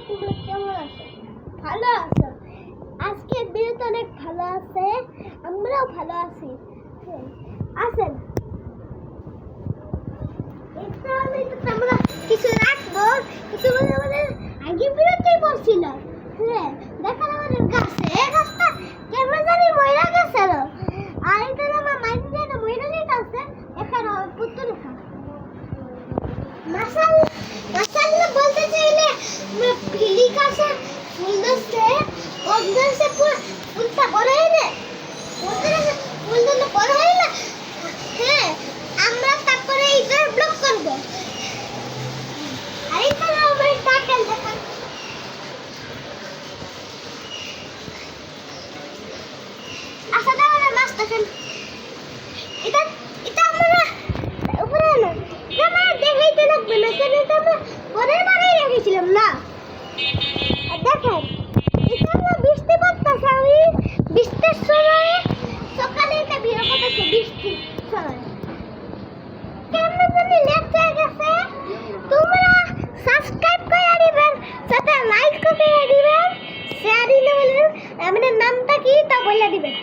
তোমরা কেমন আছো? ভালো আছো? আজকে ভিডিওতে অনেক ভালো আছে, আমরাও ভালো আছি। আসেন, এটা আমি তো তোমরা কিছু রাখবো, কিন্তু আমাদের আগে ভিডিওতেই বলছিলাম। হ্যাঁ, দেখেন আমাদের গাছে, এই গাছটা কেমন জানি ময়রা গেছে। আর এটা আমার মাইন্ড দিয়ে না ময়রা যেটা আছে, এখানে পুতুল লেখা। মাশাআল্লাহ বলতে চাইলে ফিলি গাছে ফুল ধরছে, ওর গাছে ফুলটা বড় হয় না, ফুল ধরলে বড় হয় না। হ্যাঁ, আমরা তারপরে এটা ব্লক করব। আর এখানে আমরা টাকেল দেখান। আচ্ছা তাহলে মাছ দেখেন, এটা এটা আমরা উপরে না আমরা দেখাইতে লাগবে না, কেন এটা আমরা পরের বারেই রেখেছিলাম না। আর দেখেন এটা আমরা বৃষ্টি পড়তেছে, আমি বৃষ্টির সময় সকালে এটা ভিডিও করতেছে, বৃষ্টির সময় কেমন জানি লেট হয়ে গেছে। তোমরা সাবস্ক্রাইব করে দিবেন, সাথে লাইক করে দিবেন, শেয়ার দিবেন, আমাদের নামটা কি তা বলে দিবেন।